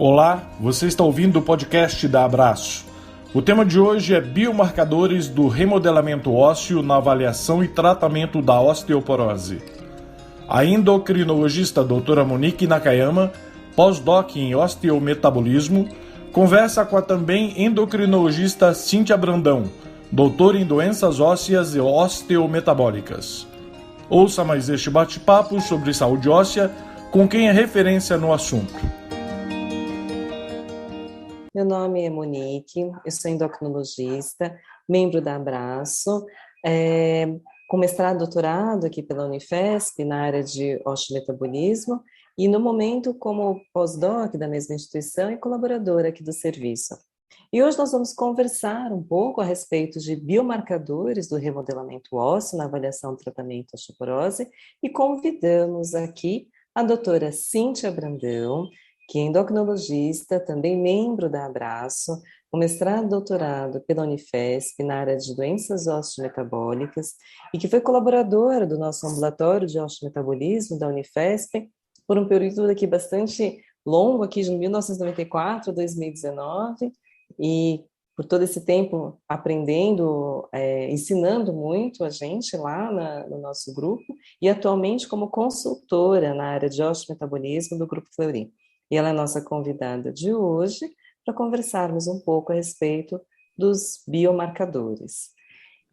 Olá, você está ouvindo o podcast da Abraço. O tema de hoje é biomarcadores do remodelamento ósseo na avaliação e tratamento da osteoporose. A endocrinologista doutora Monique Nakayama, pós-doc em osteometabolismo, conversa com a também endocrinologista Cíntia Brandão, doutora em doenças ósseas e osteometabólicas. Ouça mais este bate-papo sobre saúde óssea com quem é referência no assunto. Meu nome é Monique, eu sou endocrinologista, membro da Abraço, com mestrado e doutorado aqui pela Unifesp, na área de osteometabolismo, e no momento como pós-doc da mesma instituição e colaboradora aqui do serviço. E hoje nós vamos conversar um pouco a respeito de biomarcadores do remodelamento ósseo na avaliação do tratamento da osteoporose, e convidamos aqui a doutora Cíntia Brandão, que é endocrinologista, também membro da Abraço, com mestrado e doutorado pela Unifesp na área de doenças osteometabólicas e que foi colaboradora do nosso ambulatório de osteometabolismo da Unifesp por um período aqui bastante longo, aqui de 1994 a 2019, e por todo esse tempo aprendendo, ensinando muito a gente lá no nosso grupo, e atualmente como consultora na área de osteometabolismo do Grupo Fleury. E ela é a nossa convidada de hoje para conversarmos um pouco a respeito dos biomarcadores.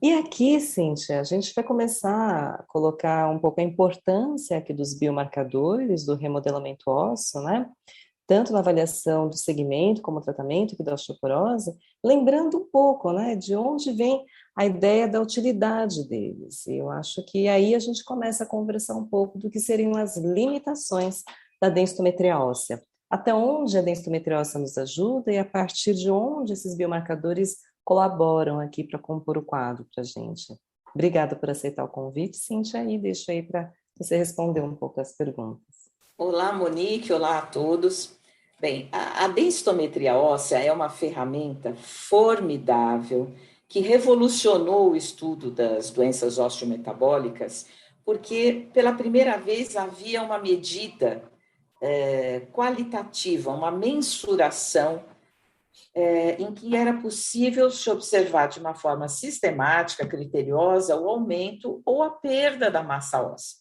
E aqui, Cíntia, a gente vai começar a colocar um pouco a importância aqui dos biomarcadores do remodelamento ósseo, né? Tanto na avaliação do segmento como tratamento aqui da osteoporose, lembrando um pouco, né, de onde vem a ideia da utilidade deles. E eu acho que aí a gente começa a conversar um pouco do que seriam as limitações da densitometria óssea. Até onde a densitometria óssea nos ajuda e a partir de onde esses biomarcadores colaboram aqui para compor o quadro para a gente. Obrigada por aceitar o convite, Cíntia, e deixo aí para você responder um pouco as perguntas. Olá, Monique, olá a todos. Bem, a densitometria óssea é uma ferramenta formidável que revolucionou o estudo das doenças osteometabólicas, porque pela primeira vez havia uma medida qualitativa, uma mensuração em que era possível se observar de uma forma sistemática, criteriosa, o aumento ou a perda da massa óssea.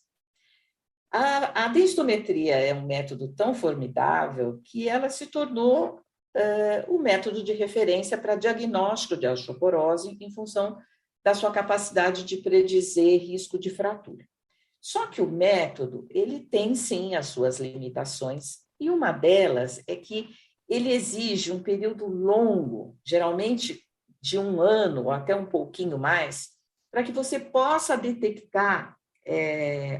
A densitometria é um método tão formidável que ela se tornou o método de referência para diagnóstico de osteoporose em função da sua capacidade de predizer risco de fratura. Só que o método, ele tem sim as suas limitações, e uma delas é que ele exige um período longo, geralmente de 1 ano ou até um pouquinho mais, para que você possa detectar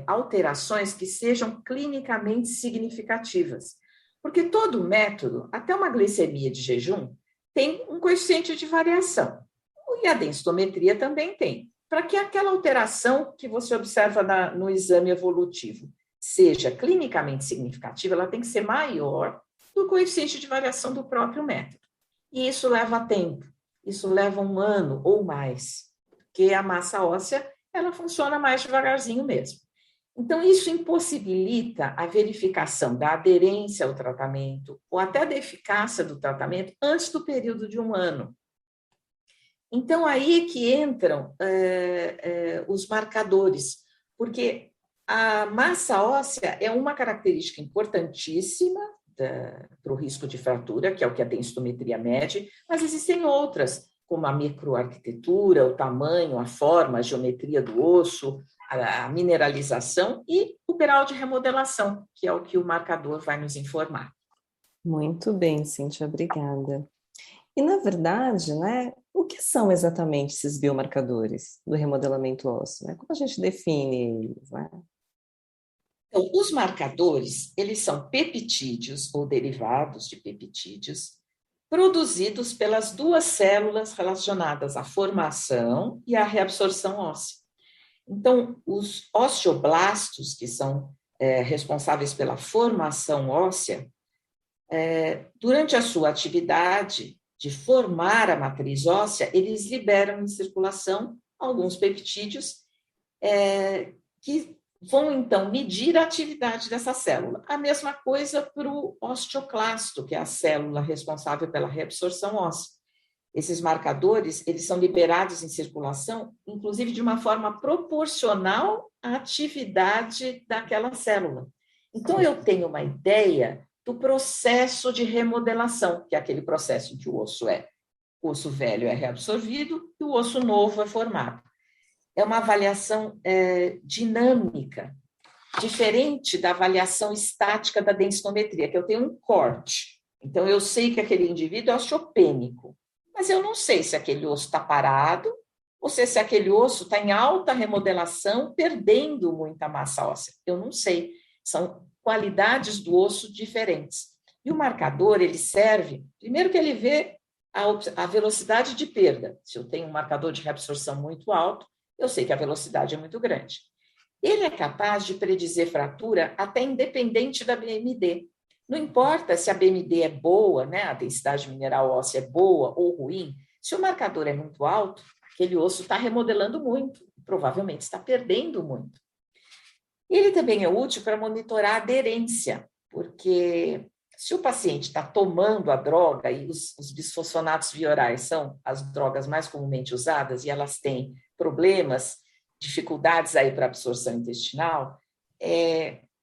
alterações que sejam clinicamente significativas. Porque todo método, até uma glicemia de jejum, tem um coeficiente de variação. E a densitometria também tem. Para que aquela alteração que você observa no exame evolutivo seja clinicamente significativa, ela tem que ser maior do que o coeficiente de variação do próprio método. E isso leva tempo, isso leva 1 ano ou mais, porque a massa óssea ela funciona mais devagarzinho mesmo. Então, isso impossibilita a verificação da aderência ao tratamento ou até da eficácia do tratamento antes do período de 1 ano. Então, aí é que entram os marcadores, porque a massa óssea é uma característica importantíssima para o risco de fratura, que é o que a densitometria mede, mas existem outras, como a microarquitetura, o tamanho, a forma, a geometria do osso, a mineralização e o grau de remodelação, que é o que o marcador vai nos informar. Muito bem, Cíntia, obrigada. E, na verdade, né, o que são exatamente esses biomarcadores do remodelamento ósseo? Né? Como a gente define eles? Né? Então, os marcadores, eles são peptídeos ou derivados de peptídeos produzidos pelas 2 células relacionadas à formação e à reabsorção óssea. Então, os osteoblastos, que são responsáveis pela formação óssea, durante a sua atividade de formar a matriz óssea, eles liberam em circulação alguns peptídeos que vão então medir a atividade dessa célula. A mesma coisa para o osteoclasto, que é a célula responsável pela reabsorção óssea. Esses marcadores, eles são liberados em circulação, inclusive de uma forma proporcional à atividade daquela célula. Então, eu tenho uma ideia do processo de remodelação, que é aquele processo em que o osso velho é reabsorvido e o osso novo é formado. É uma avaliação dinâmica, diferente da avaliação estática da densitometria, que eu tenho um corte. Então, eu sei que aquele indivíduo é osteopênico, mas eu não sei se aquele osso está parado ou se aquele osso está em alta remodelação, perdendo muita massa óssea. Eu não sei. São qualidades do osso diferentes. E o marcador, ele serve, primeiro que ele vê a velocidade de perda. Se eu tenho um marcador de reabsorção muito alto, eu sei que a velocidade é muito grande. Ele é capaz de predizer fratura até independente da BMD. Não importa se a BMD é boa, né, a densidade mineral óssea é boa ou ruim, se o marcador é muito alto, aquele osso está remodelando muito, provavelmente está perdendo muito. Ele também é útil para monitorar a aderência, porque se o paciente está tomando a droga, e os bisfosfonatos biorais são as drogas mais comumente usadas, e elas têm problemas, dificuldades aí para absorção intestinal,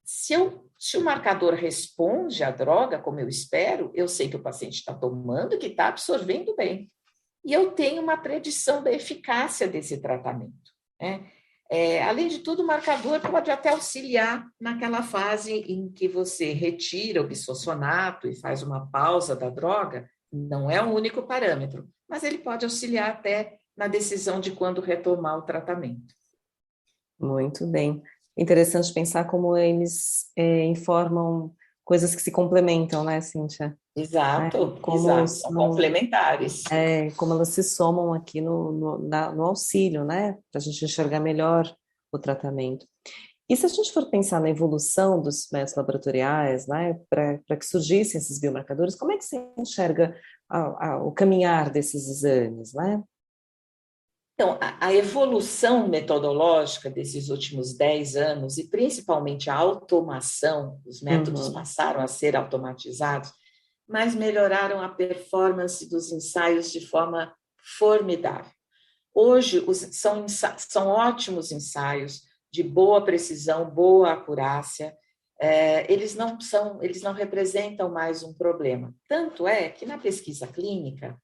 se o marcador responde à droga, como eu espero, eu sei que o paciente está tomando e que está absorvendo bem. E eu tenho uma predição da eficácia desse tratamento, né? Além de tudo, o marcador pode até auxiliar naquela fase em que você retira o bisfosfonato e faz uma pausa da droga, não é o único parâmetro, mas ele pode auxiliar até na decisão de quando retomar o tratamento. Muito bem. Interessante pensar como eles informam coisas que se complementam, né, Cíntia? Exato, Como são complementares. Como elas se somam aqui no auxílio, né? Para a gente enxergar melhor o tratamento. E se a gente for pensar na evolução dos métodos laboratoriais, né, para que surgissem esses biomarcadores, como é que você enxerga o caminhar desses exames, né? Então, a evolução metodológica desses últimos 10 anos, e principalmente a automação, os métodos passaram a ser automatizados, mas melhoraram a performance dos ensaios de forma formidável. Hoje, são ótimos ensaios, de boa precisão, boa acurácia, eles não representam mais um problema. Tanto é que na pesquisa clínica,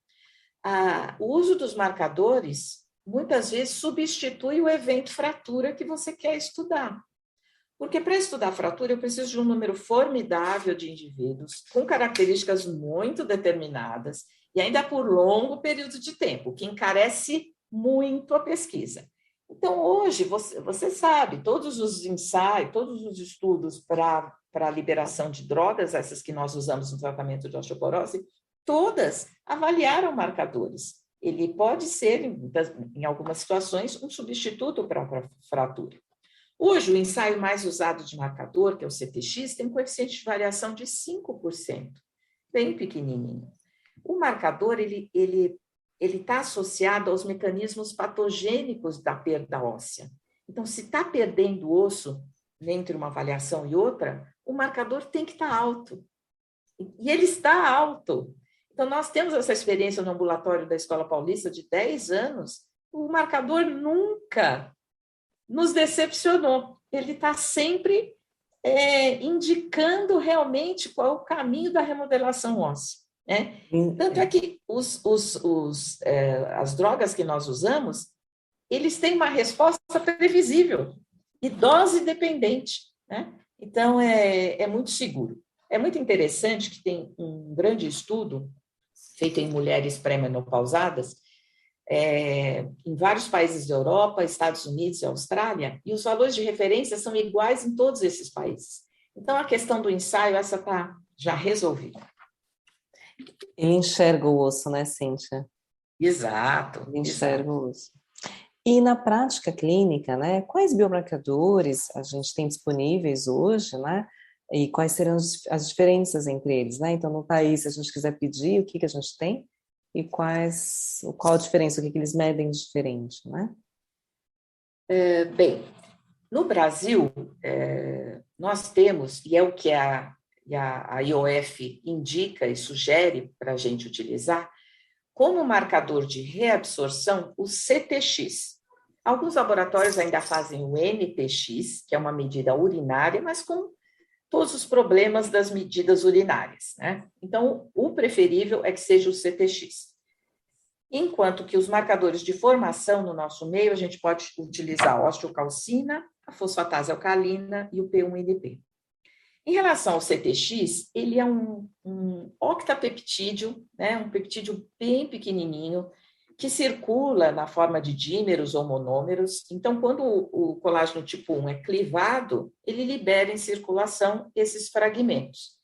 o uso dos marcadores muitas vezes substitui o evento fratura que você quer estudar. Porque para estudar fratura, eu preciso de um número formidável de indivíduos com características muito determinadas e ainda por longo período de tempo, que encarece muito a pesquisa. Então, hoje, você sabe, todos os ensaios, todos os estudos para a liberação de drogas, essas que nós usamos no tratamento de osteoporose, todas avaliaram marcadores. Ele pode ser, em algumas situações, um substituto para a fratura. Hoje, o ensaio mais usado de marcador, que é o CTX, tem um coeficiente de variação de 5%, bem pequenininho. O marcador, ele está associado aos mecanismos patogênicos da perda óssea. Então, se está perdendo osso entre uma avaliação e outra, o marcador tem que estar alto. E ele está alto. Então, nós temos essa experiência no ambulatório da Escola Paulista de 10 anos, o marcador nunca nos decepcionou. Ele está sempre indicando realmente qual é o caminho da remodelação óssea, né? Tanto é que as drogas que nós usamos, eles têm uma resposta previsível e dose dependente, né? Então, é muito seguro. É muito interessante que tem um grande estudo feito em mulheres pré-menopausadas, em vários países da Europa, Estados Unidos e Austrália, e os valores de referência são iguais em todos esses países. Então, a questão do ensaio, essa está já resolvida. Ele enxerga o osso, né, Cíntia? Exato. Ele enxerga o osso. E na prática clínica, né, quais biomarcadores a gente tem disponíveis hoje, né? E quais serão as diferenças entre eles, né? Então, no país, se a gente quiser pedir, o que a gente tem? E qual a diferença, o que eles medem de diferente, né? Bem, No Brasil, nós temos, e é o que a IOF indica e sugere para a gente utilizar, como marcador de reabsorção, o CTX. Alguns laboratórios ainda fazem o NTX, que é uma medida urinária, mas com todos os problemas das medidas urinárias, né? Então, o preferível é que seja o CTX. Enquanto que os marcadores de formação no nosso meio, a gente pode utilizar a osteocalcina, a fosfatase alcalina e o P1NP. Em relação ao CTX, ele é um octapeptídeo, né, um peptídeo bem pequenininho, que circula na forma de dímeros ou monômeros. Então, quando o colágeno tipo 1 é clivado, ele libera em circulação esses fragmentos.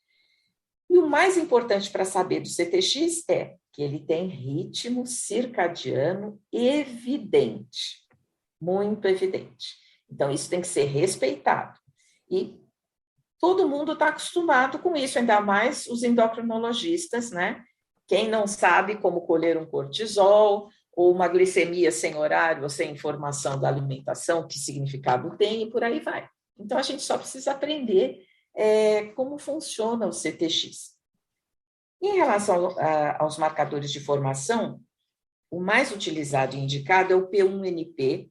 E o mais importante para saber do CTX é que ele tem ritmo circadiano evidente, muito evidente. Então, isso tem que ser respeitado. E todo mundo está acostumado com isso, ainda mais os endocrinologistas, né? Quem não sabe como colher um cortisol, ou uma glicemia sem horário, ou sem informação da alimentação, que significado tem, e por aí vai. Então, a gente só precisa aprender como funciona o CTX. Em relação aos marcadores de formação, o mais utilizado e indicado é o P1NP,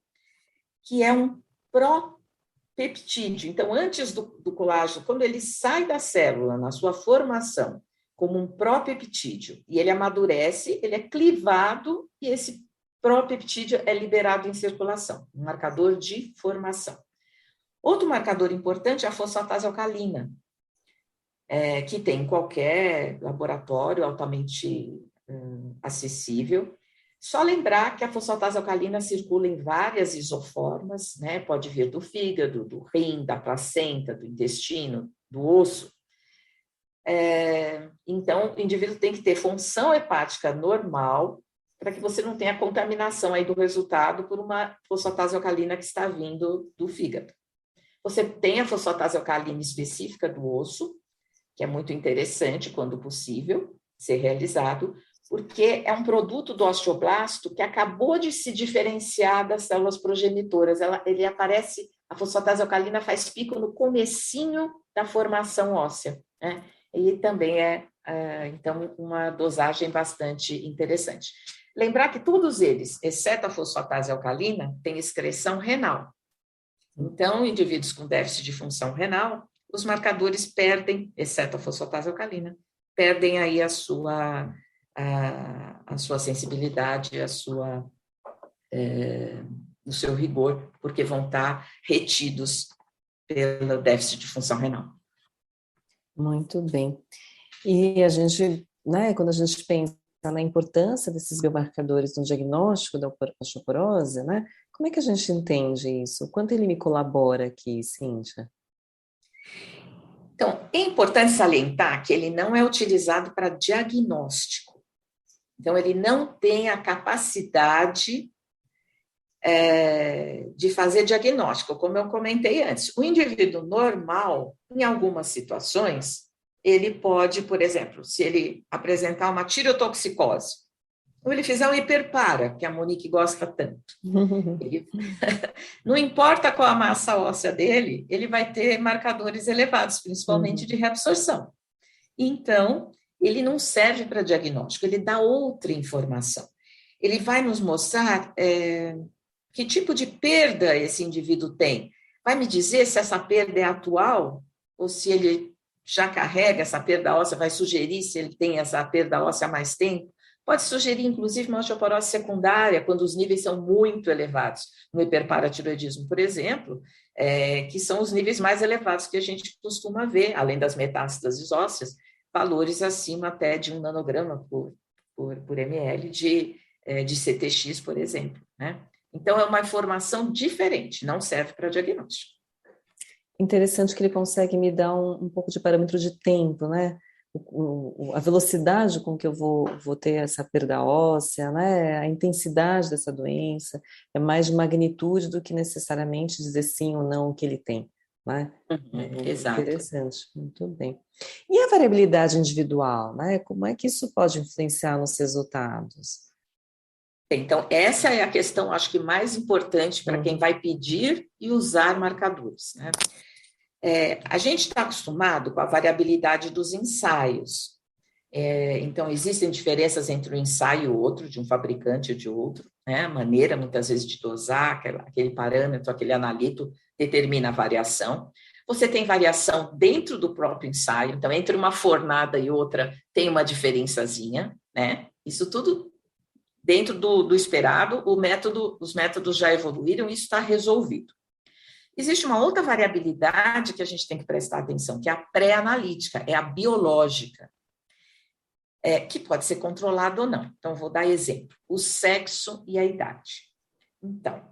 que é um propeptídeo. Então, antes do colágeno, quando ele sai da célula na sua formação, como um propeptídeo, e ele amadurece, ele é clivado e esse propeptídeo é liberado em circulação, um marcador de formação. Outro marcador importante é a fosfatase alcalina, que tem em qualquer laboratório altamente acessível. Só lembrar que a fosfatase alcalina circula em várias isoformas, né? Pode vir do fígado, do rim, da placenta, do intestino, do osso. Então, o indivíduo tem que ter função hepática normal para que você não tenha contaminação aí do resultado por uma fosfatase alcalina que está vindo do fígado. Você tem a fosfatase alcalina específica do osso, que é muito interessante, quando possível, ser realizado, porque é um produto do osteoblasto que acabou de se diferenciar das células progenitoras. Ele aparece, a fosfatase alcalina faz pico no comecinho da formação óssea, né? E também então, uma dosagem bastante interessante. Lembrar que todos eles, exceto a fosfatase alcalina, têm excreção renal. Então, indivíduos com déficit de função renal, os marcadores perdem, exceto a fosfatase alcalina, perdem aí a sua sensibilidade, o seu rigor, porque vão estar retidos pelo déficit de função renal. Muito bem. E a gente, né, quando a gente pensa na importância desses biomarcadores no diagnóstico da osteoporose, né, como é que a gente entende isso? O quanto ele me colabora aqui, Cíntia? Então, é importante salientar que ele não é utilizado para diagnóstico. Então, ele não tem a capacidade de fazer diagnóstico, como eu comentei antes. O indivíduo normal, em algumas situações, ele pode, por exemplo, se ele apresentar uma tireotoxicose, ou ele fizer um hiperpara, que a Monique gosta tanto. Não importa qual a massa óssea dele, ele vai ter marcadores elevados, principalmente de reabsorção. Então, ele não serve para diagnóstico, ele dá outra informação. Ele vai nos mostrar que tipo de perda esse indivíduo tem. Vai me dizer se essa perda é atual ou se ele já carrega essa perda óssea, vai sugerir se ele tem essa perda óssea há mais tempo. Pode sugerir, inclusive, uma osteoporose secundária, quando os níveis são muito elevados. No hiperparatiroidismo, por exemplo, que são os níveis mais elevados que a gente costuma ver, além das metástases ósseas, valores acima até de 1 nanograma por ml de CTX, por exemplo, né? Então, é uma informação diferente, não serve para diagnóstico. Interessante que ele consegue me dar um pouco de parâmetro de tempo, né? A velocidade com que eu vou ter essa perda óssea, né? A intensidade dessa doença é mais de magnitude do que necessariamente dizer sim ou não o que ele tem, né? Exato. Interessante, muito bem. E a variabilidade individual, né? Como é que isso pode influenciar nos resultados? Então, essa é a questão, acho que mais importante para quem vai pedir e usar marcadores, né? A gente está acostumado com a variabilidade dos ensaios. Então, existem diferenças entre um ensaio e outro, de um fabricante e de outro, né? A maneira, muitas vezes, de dosar, aquele parâmetro, aquele analito, determina a variação. Você tem variação dentro do próprio ensaio, então, entre uma fornada e outra, tem uma diferençazinha, né? Isso tudo dentro do esperado, os métodos já evoluíram e isso está resolvido. Existe uma outra variabilidade que a gente tem que prestar atenção, que é a pré-analítica, é a biológica, que pode ser controlada ou não. Então, vou dar exemplo: o sexo e a idade. Então,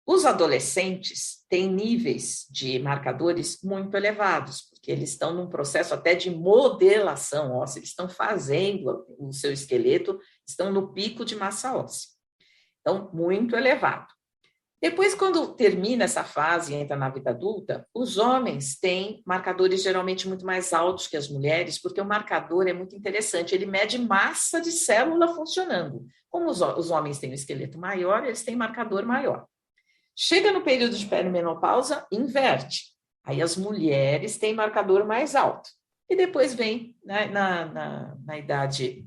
os adolescentes têm níveis de marcadores muito elevados, porque eles estão num processo até de modelação óssea, eles estão fazendo o seu esqueleto, estão no pico de massa óssea. Então, muito elevado. Depois, quando termina essa fase e entra na vida adulta, os homens têm marcadores geralmente muito mais altos que as mulheres, porque o marcador é muito interessante, ele mede massa de célula funcionando. Como os homens têm um esqueleto maior, eles têm marcador maior. Chega no período de perimenopausa, inverte. Aí as mulheres têm marcador mais alto. E depois vem, né, na idade,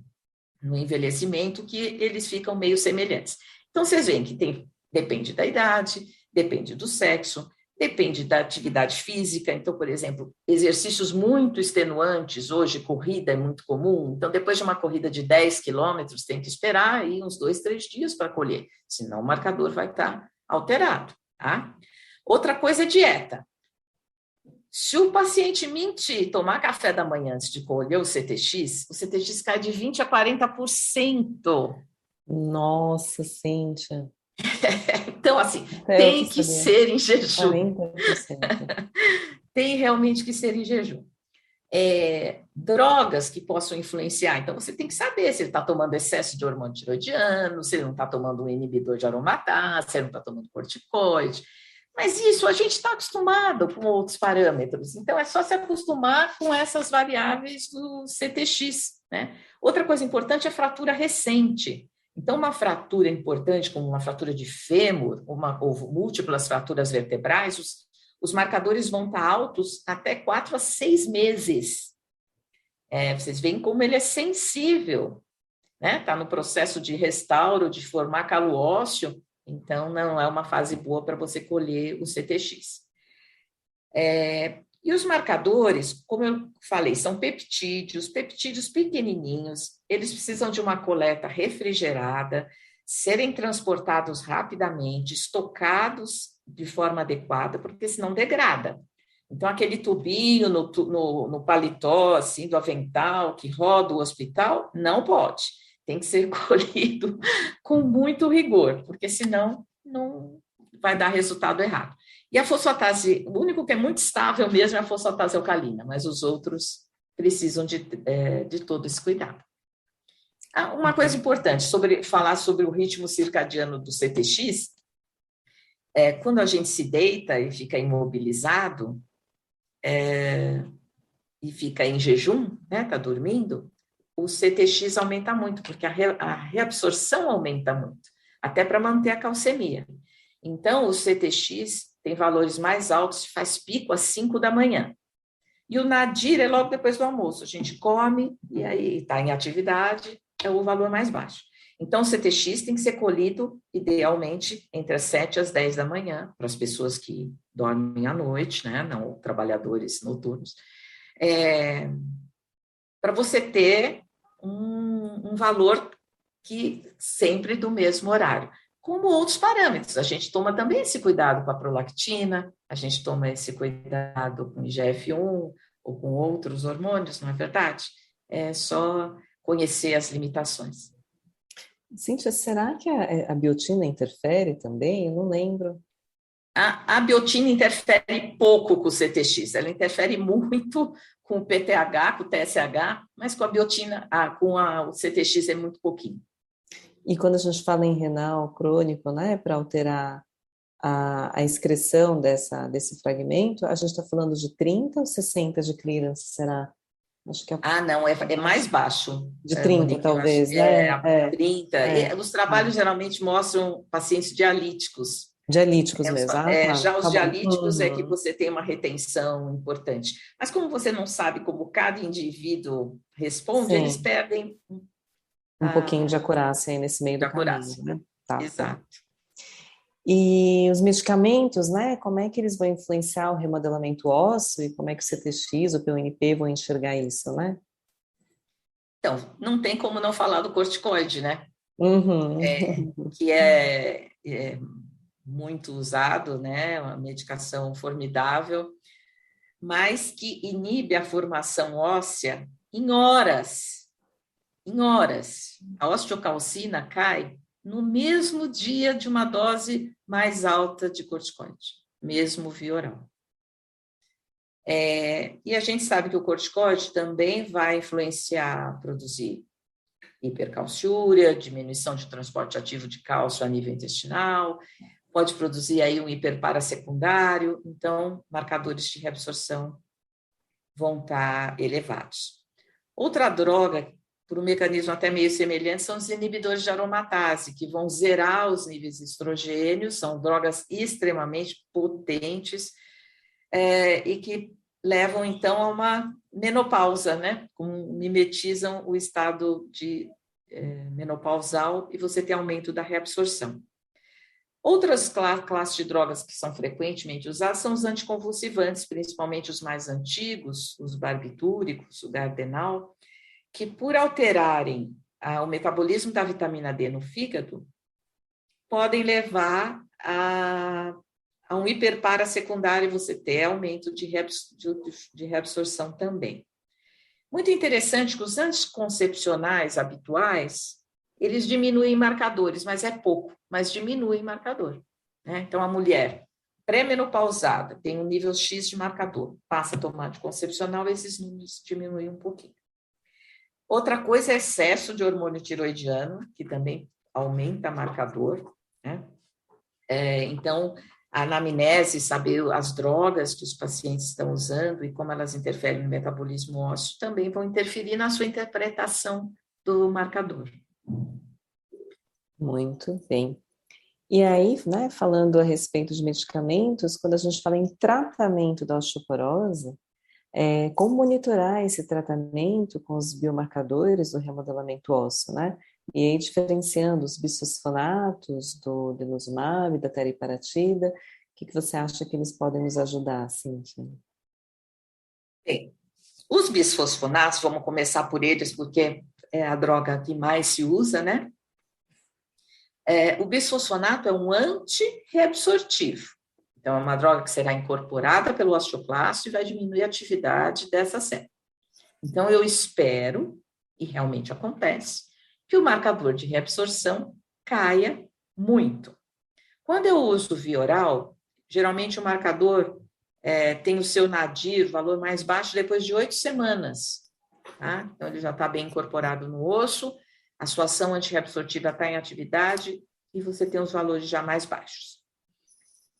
no envelhecimento, que eles ficam meio semelhantes. Então, vocês veem que depende da idade, depende do sexo, depende da atividade física. Então, por exemplo, exercícios muito extenuantes, hoje corrida é muito comum, então depois de uma corrida de 10 quilômetros tem que esperar aí uns 2, 3 dias para colher, senão o marcador vai estar alterado, tá? Outra coisa é dieta. Se o paciente mentir, tomar café da manhã antes de colher o CTX cai de 20% a 40%. Nossa, Cíntia. Então, assim, tem que ser em jejum. 40%. Tem realmente que ser em jejum. Drogas que possam influenciar. Então, você tem que saber se ele está tomando excesso de hormônio tiroidiano, se ele não está tomando um inibidor de aromatase, se ele não está tomando corticoide. Mas isso a gente está acostumado com outros parâmetros. Então, é só se acostumar com essas variáveis do CTX, né? Outra coisa importante é fratura recente. Então, uma fratura importante, como uma fratura de fêmur, ou múltiplas fraturas vertebrais, os marcadores vão estar altos até 4 a 6 meses. Vocês veem como ele é sensível, né? Está no processo de restauro, de formar calo ósseo, então não é uma fase boa para você colher o CTX. E os marcadores, como eu falei, são peptídeos pequenininhos, eles precisam de uma coleta refrigerada, serem transportados rapidamente, estocados de forma adequada, porque senão degrada. Então, aquele tubinho no paletó, assim, do avental, que roda o hospital, não pode. Tem que ser colhido com muito rigor, porque senão não vai dar resultado errado. E a fosfatase, o único que é muito estável mesmo é a fosfatase alcalina, mas os outros precisam de todo esse cuidado. Uma coisa importante, falar sobre o ritmo circadiano do CTX, quando a gente se deita e fica imobilizado, e fica em jejum, né, tá dormindo, o CTX aumenta muito, porque a reabsorção aumenta muito, até para manter a calcemia. Então, o CTX tem valores mais altos, faz pico às 5 da manhã. E o nadir é logo depois do almoço. A gente come e aí está em atividade, é o valor mais baixo. Então, o CTX tem que ser colhido, idealmente, entre as 7 às 10 da manhã, para as pessoas que dormem à noite, né? Não trabalhadores noturnos, para você ter um valor que sempre do mesmo horário. Como outros parâmetros, a gente toma também esse cuidado com a prolactina, a gente toma esse cuidado com IGF-1 ou com outros hormônios, não é verdade? É só conhecer as limitações. Cíntia, será que a biotina interfere também? Eu não lembro. A biotina interfere pouco com o CTX, ela interfere muito com o PTH, com o TSH, mas com a biotina, o CTX é muito pouquinho. E quando a gente fala em renal crônico, né, para alterar a excreção desse fragmento, a gente está falando de 30 ou 60 de clearance, será? Acho que não, é mais baixo. De 30, Monique, talvez, né? 30. Os trabalhos geralmente mostram pacientes dialíticos. Dialíticos mesmo. Tá. Já os Tá bom. dialíticos é que você tem uma retenção importante. Mas como você não sabe como cada indivíduo responde, Sim. eles perdem um pouquinho de acurácia aí nesse meio do caminho, né? Tá. Exato. E os medicamentos, né? Como é que eles vão influenciar o remodelamento ósseo e como é que o CTX, o PUNP vão enxergar isso, né? Então, não tem como não falar do corticoide, né? Uhum. Que é muito usado, né? Uma medicação formidável, mas que inibe a formação óssea em horas. Em horas. A osteocalcina cai no mesmo dia de uma dose mais alta de corticoide, mesmo via oral. E a gente sabe que o corticoide também vai influenciar, produzir hipercalciúria, diminuição de transporte ativo de cálcio a nível intestinal, pode produzir aí um hiperparasecundário, então marcadores de reabsorção vão estar elevados. Outra droga, por um mecanismo até meio semelhante, são os inibidores de aromatase, que vão zerar os níveis de estrogênio, são drogas extremamente potentes e que levam, então, a uma menopausa, né? Mimetizam o estado de menopausal e você tem aumento da reabsorção. Outras classes de drogas que são frequentemente usadas são os anticonvulsivantes, principalmente os mais antigos, os barbitúricos, o gardenal, que por alterarem o metabolismo da vitamina D no fígado, podem levar a um hiperparasecundário e você ter aumento de reabsorção também. Muito interessante que os anticoncepcionais habituais, eles diminuem marcadores, mas é pouco, mas diminuem marcador. Né? Então, a mulher pré-menopausada tem um nível X de marcador, passa a tomar anticoncepcional, esses números diminuem um pouquinho. Outra coisa é excesso de hormônio tiroidiano, que também aumenta marcador. Né? Então, a anamnese, saber as drogas que os pacientes estão usando e como elas interferem no metabolismo ósseo, também vão interferir na sua interpretação do marcador. Muito bem. E aí, né, falando a respeito de medicamentos, quando a gente fala em tratamento da osteoporose, como monitorar esse tratamento com os biomarcadores do remodelamento ósseo, né? E aí, diferenciando os bisfosfonatos do denosumab, da teriparatida, o que você acha que eles podem nos ajudar, Cíntia? Bem, os bisfosfonatos, vamos começar por eles, porque é a droga que mais se usa, né? O bisfosfonato é um antirreabsortivo. Então, é uma droga que será incorporada pelo osteoclasto e vai diminuir a atividade dessa célula. Então, eu espero, e realmente acontece, que o marcador de reabsorção caia muito. Quando eu uso via oral, geralmente o marcador tem o seu nadir, o valor mais baixo, depois de 8 semanas. Tá? Então, ele já está bem incorporado no osso, a sua ação antirreabsortiva está em atividade e você tem os valores já mais baixos.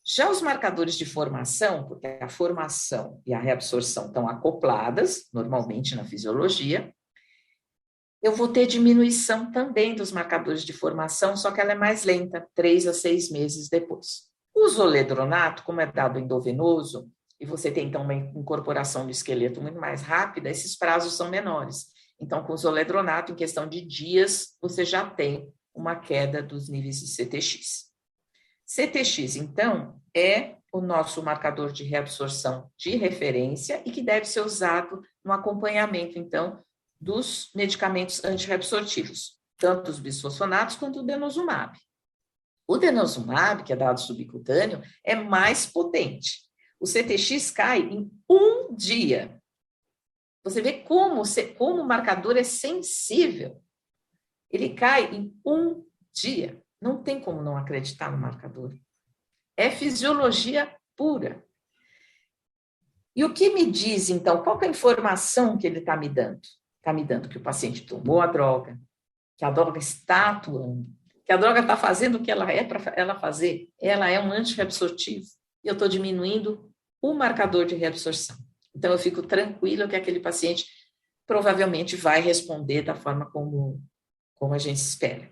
Já os marcadores de formação, porque a formação e a reabsorção estão acopladas, normalmente na fisiologia, eu vou ter diminuição também dos marcadores de formação, só que ela é mais lenta, 3 a 6 meses depois. O zoledronato, como é dado endovenoso, e você tem então uma incorporação do esqueleto muito mais rápida, esses prazos são menores. Então, com o zoledronato, em questão de dias, você já tem uma queda dos níveis de CTX. CTX, então, é o nosso marcador de reabsorção de referência e que deve ser usado no acompanhamento, então, dos medicamentos antirreabsortivos, tanto os bisfosfonatos quanto o denosumab. O denosumab, que é dado subcutâneo, é mais potente. O CTX cai em 1 dia. Você vê como o marcador é sensível. Ele cai em 1 dia. Não tem como não acreditar no marcador. É fisiologia pura. E o que me diz, então, qual é a informação que ele está me dando? Está me dando que o paciente tomou a droga, que a droga está atuando, que a droga está fazendo o que ela é para ela fazer. Ela é um antirreabsortivo. E eu estou diminuindo o marcador de reabsorção. Então, eu fico tranquila que aquele paciente provavelmente vai responder da forma como a gente espera.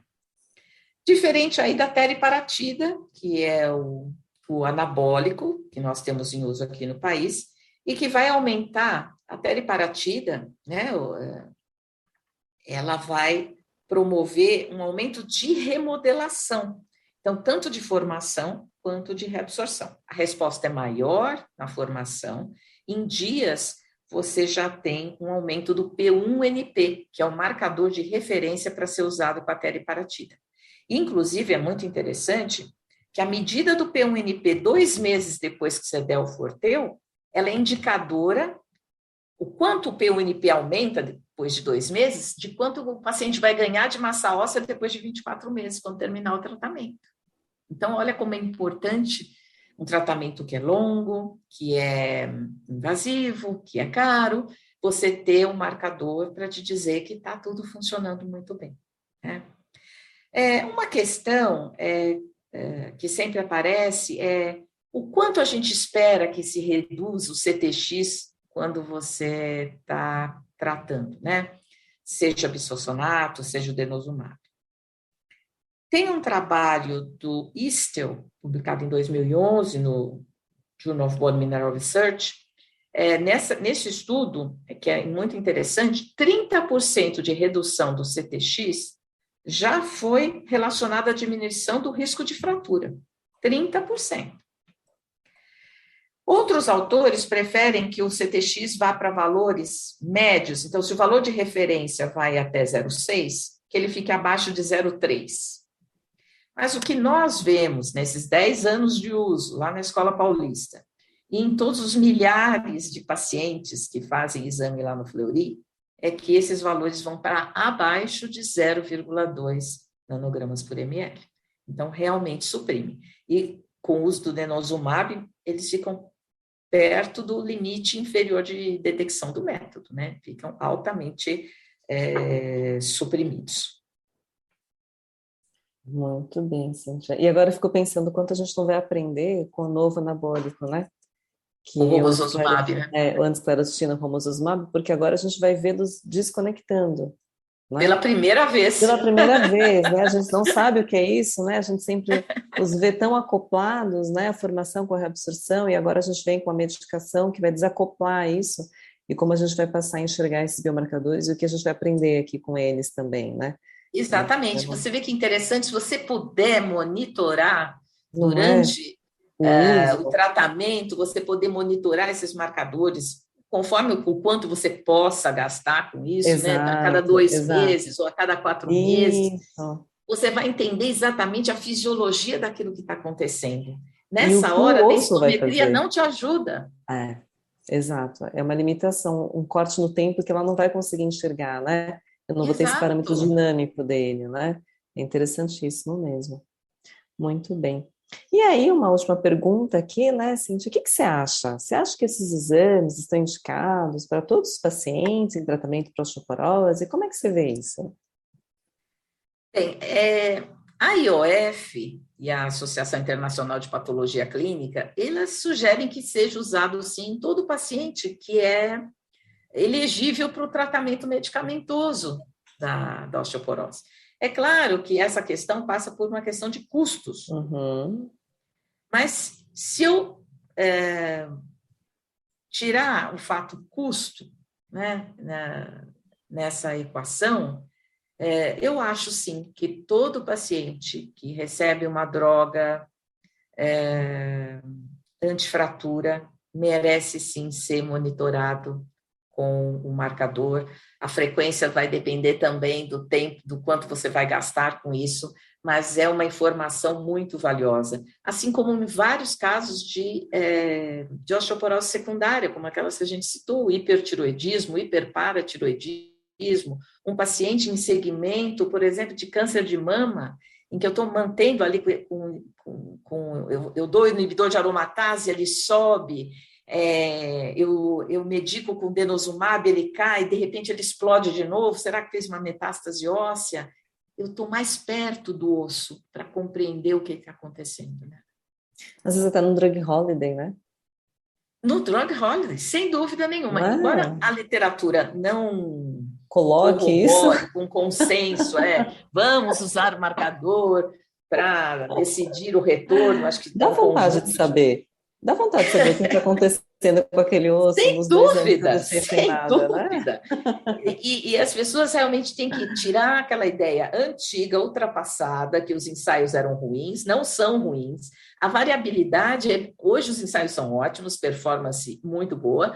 Diferente aí da teriparatida, que é o anabólico, que nós temos em uso aqui no país, e que vai aumentar a teriparatida, né? Ela vai promover um aumento de remodelação, então, tanto de formação quanto de reabsorção. A resposta é maior na formação, em dias você já tem um aumento do P1NP, que é o marcador de referência para ser usado para a teriparatida. Inclusive, é muito interessante que a medida do P1NP 2 meses depois que você der o Forteu, ela é indicadora o quanto o P1NP aumenta depois de 2 meses, de quanto o paciente vai ganhar de massa óssea depois de 24 meses, quando terminar o tratamento. Então, olha como é importante um tratamento que é longo, que é invasivo, que é caro, você ter um marcador para te dizer que está tudo funcionando muito bem, né? Uma questão que sempre aparece é o quanto a gente espera que se reduza o CTX quando você está tratando, né? Seja bisfosfonato, seja o denosumab. Tem um trabalho do Istel, publicado em 2011 no Journal of Bone Mineral Research. Nesse estudo, que é muito interessante, 30% de redução do CTX já foi relacionado à diminuição do risco de fratura. 30%. Outros autores preferem que o CTX vá para valores médios. Então, se o valor de referência vai até 0,6, que ele fique abaixo de 0,3. Mas o que nós vemos nesses 10 anos de uso, lá na Escola Paulista, e em todos os milhares de pacientes que fazem exame lá no Fleury, é que esses valores vão para abaixo de 0,2 nanogramas por ml. Então, realmente suprime. E com o uso do denosumab, eles ficam perto do limite inferior de detecção do método, né? Ficam altamente suprimidos. Muito bem, Cíntia. E agora eu fico pensando quanto a gente não vai aprender com o novo anabólico, né? Que o romosozumab, né? O anti-esclerostina romosozumab, porque agora a gente vai vê-los desconectando, né? Pela primeira vez. Pela primeira vez, né? A gente não sabe o que é isso, né? A gente sempre os vê tão acoplados, né? A formação com a reabsorção, e agora a gente vem com a medicação que vai desacoplar isso, e como a gente vai passar a enxergar esses biomarcadores e o que a gente vai aprender aqui com eles também, né? Exatamente. Você vê que interessante, se você puder monitorar Não durante o tratamento, você poder monitorar esses marcadores, conforme o quanto você possa gastar com isso, exato, né? A cada 2 meses ou a cada 4 meses, você vai entender exatamente a fisiologia daquilo que está acontecendo. Nessa hora, a densitometria não te ajuda. Exato. É uma limitação, um corte no tempo que ela não vai conseguir enxergar, né? Eu não vou ter esse parâmetro dinâmico dele, né? É interessantíssimo mesmo. Muito bem. E aí, uma última pergunta aqui, né, Cíntia? O que você acha? Você acha que esses exames estão indicados para todos os pacientes em tratamento para osteoporose? Como é que você vê isso? Bem, a IOF e a Associação Internacional de Patologia Clínica, elas sugerem que seja usado, sim, em todo paciente que é elegível para o tratamento medicamentoso da osteoporose. É claro que essa questão passa por uma questão de custos. Mas se eu tirar o fato custo, né, nessa equação, eu acho sim que todo paciente que recebe uma droga antifratura merece sim ser monitorado com o marcador. A frequência vai depender também do tempo, do quanto você vai gastar com isso, mas é uma informação muito valiosa. Assim como em vários casos de osteoporose secundária, como aquelas que a gente citou, o hipertiroidismo, hiperparatiroidismo, um paciente em segmento, por exemplo, de câncer de mama, em que eu estou mantendo ali, eu dou inibidor de aromatase, ele sobe, eu medico com denosumab, ele cai, de repente ele explode de novo, será que fez uma metástase óssea? Eu estou mais perto do osso para compreender o que está acontecendo, né? Às vezes está no drug holiday, né? No drug holiday, sem dúvida nenhuma. Embora a literatura não coloque isso. Com consenso, vamos usar marcador para decidir o retorno. Acho que dá vontade de saber. Dá vontade de saber o que está acontecendo com aquele osso. Sem dúvida, sem nada, dúvida. Né? E as pessoas realmente têm que tirar aquela ideia antiga, ultrapassada, que os ensaios eram ruins, não são ruins. A variabilidade, hoje os ensaios são ótimos, performance muito boa.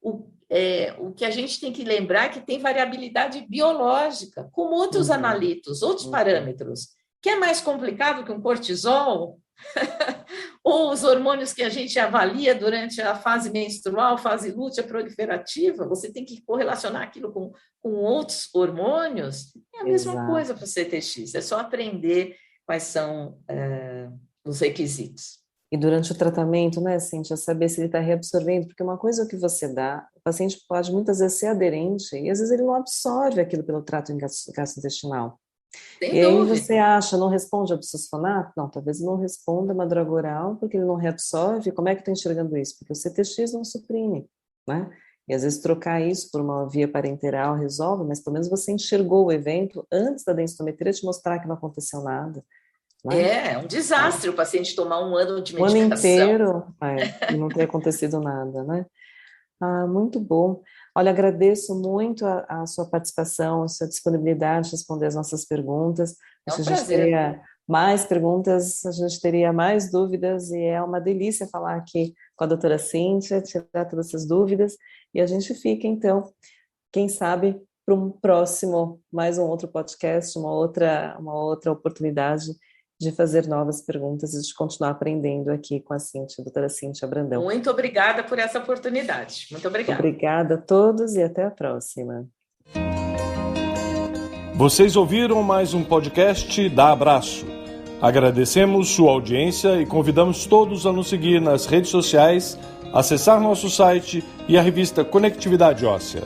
O que a gente tem que lembrar é que tem variabilidade biológica, com outros analitos, outros parâmetros, que é mais complicado que um cortisol, ou os hormônios que a gente avalia durante a fase menstrual, fase lútea proliferativa, você tem que correlacionar aquilo com outros hormônios. É a mesma coisa para o CTX, é só aprender quais são os requisitos. E durante o tratamento, né, Cíntia, saber se ele está reabsorvendo, porque uma coisa é o que você dá, o paciente pode muitas vezes ser aderente, e às vezes ele não absorve aquilo pelo trato gastrointestinal. Sem e dúvida. Aí você acha, não responde ao bisfosfonato? Não, talvez não responda uma droga oral, porque ele não reabsorve. Como é que está enxergando isso? Porque o CTX não suprime, né? E às vezes trocar isso por uma via parenteral resolve, mas pelo menos você enxergou o evento antes da densitometria te mostrar que não aconteceu nada. É um desastre o paciente tomar um ano de medicação. O ano inteiro, e não ter acontecido nada, né? Muito bom. Olha, agradeço muito a sua participação, a sua disponibilidade de responder as nossas perguntas. É um Acho que a gente prazer. teria mais perguntas, a gente teria mais dúvidas, e é uma delícia falar aqui com a doutora Cíntia, tirar todas essas dúvidas, e a gente fica, então, quem sabe, para um próximo, mais um outro podcast, uma outra oportunidade de fazer novas perguntas e de continuar aprendendo aqui com a Cíntia, a doutora Cíntia Brandão. Muito obrigada por essa oportunidade. Muito obrigada. Obrigada a todos e até a próxima. Vocês ouviram mais um podcast da Abraço. Agradecemos sua audiência e convidamos todos a nos seguir nas redes sociais, acessar nosso site e a revista Conectividade Óssea.